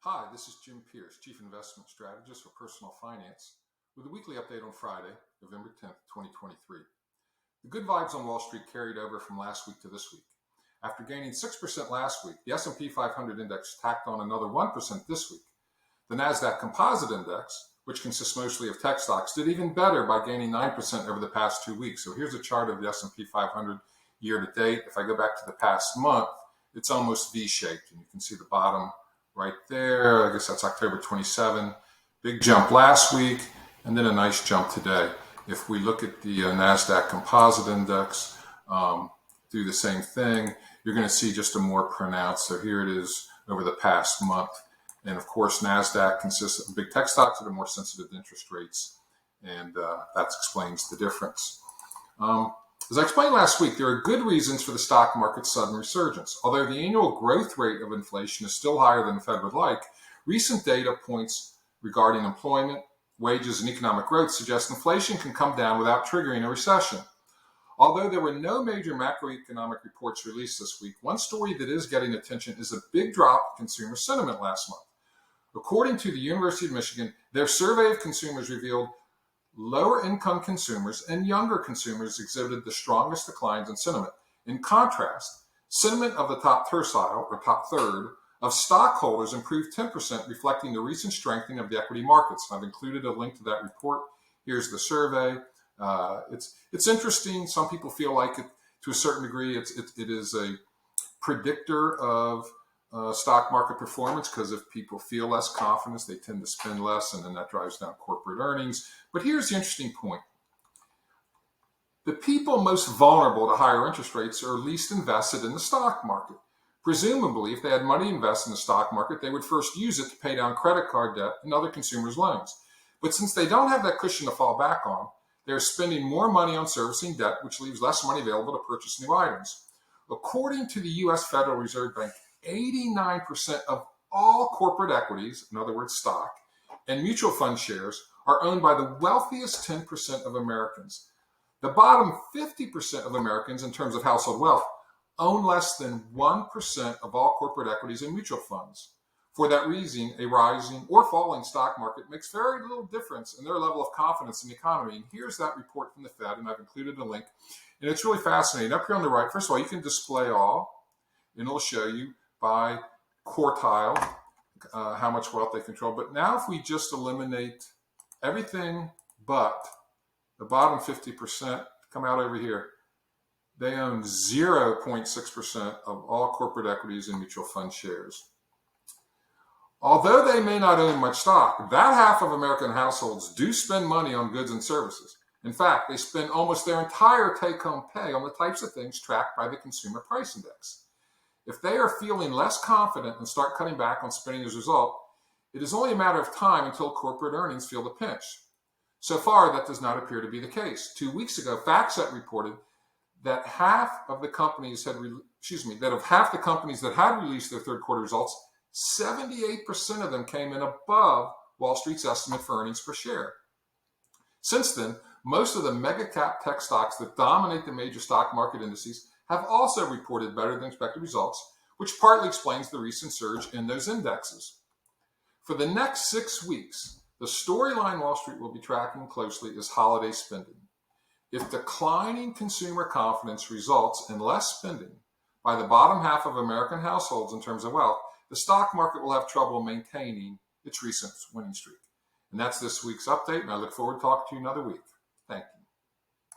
Hi, this is Jim Pearce, Chief Investment Strategist for Personal Finance, with a weekly update on Friday, November 10th, 2023. The good vibes on Wall Street carried over from last week to this week. After gaining 6% last week, the S&P 500 index tacked on another 1% this week. The NASDAQ Composite Index, which consists mostly of tech stocks, did even better by gaining 9% over the past 2 weeks. So here's a chart of the S&P 500 year to date. If I go back to the past month, it's almost V-shaped, and you can see the bottom right there. I guess that's October 27. Big jump last week, and then a nice jump today. If we look at the NASDAQ Composite Index, do the same thing, you're going to see just a more pronounced. So here it is over the past month. And of course, NASDAQ consists of big tech stocks that are more sensitive to interest rates, and that explains the difference. As I explained last week, there are good reasons for the stock market's sudden resurgence. Although the annual growth rate of inflation is still higher than the Fed would like, recent data points regarding employment, wages, and economic growth suggest inflation can come down without triggering a recession. Although there were no major macroeconomic reports released this week, one story that is getting attention is a big drop in consumer sentiment last month. According to the University of Michigan, their survey of consumers revealed lower income consumers and younger consumers exhibited the strongest declines in sentiment. In contrast, sentiment of the top tercile, or top third, of stockholders improved 10%, reflecting the recent strengthening of the equity markets. I've included a link to that report. Here's the survey. It's interesting. Some people feel like it, to a certain degree, it is a predictor of stock market performance, because if people feel less confidence, they tend to spend less, and then that drives down corporate earnings. But here's the interesting point. The people most vulnerable to higher interest rates are least invested in the stock market. Presumably, if they had money invested in the stock market, they would first use it to pay down credit card debt and other consumers' loans. But since they don't have that cushion to fall back on, they're spending more money on servicing debt, which leaves less money available to purchase new items. According to the U.S. Federal Reserve Bank, 89% of all corporate equities, in other words, stock, and mutual fund shares are owned by the wealthiest 10% of Americans. The bottom 50% of Americans, in terms of household wealth, own less than 1% of all corporate equities and mutual funds. For that reason, a rising or falling stock market makes very little difference in their level of confidence in the economy. And here's that report from the Fed, and I've included a link. And it's really fascinating. Up here on the right, first of all, you can display all, and it'll show you by quartile how much wealth they control. But now if we just eliminate everything but the bottom 50%, come out over here, they own 0.6% of all corporate equities and mutual fund shares. Although they may not own much stock, that half of American households do spend money on goods and services. In fact, they spend almost their entire take-home pay on the types of things tracked by the Consumer Price Index. If they are feeling less confident and start cutting back on spending as a result, it is only a matter of time until corporate earnings feel the pinch. So far, that does not appear to be the case. 2 weeks ago, FactSet reported that half the companies that had released their third quarter results, 78% of them came in above Wall Street's estimate for earnings per share. Since then, most of the mega cap tech stocks that dominate the major stock market indices have also reported better than expected results, which partly explains the recent surge in those indexes. For the next 6 weeks, the storyline Wall Street will be tracking closely is holiday spending. If declining consumer confidence results in less spending by the bottom half of American households in terms of wealth, the stock market will have trouble maintaining its recent winning streak. And that's this week's update, and I look forward to talking to you another week. Thank you.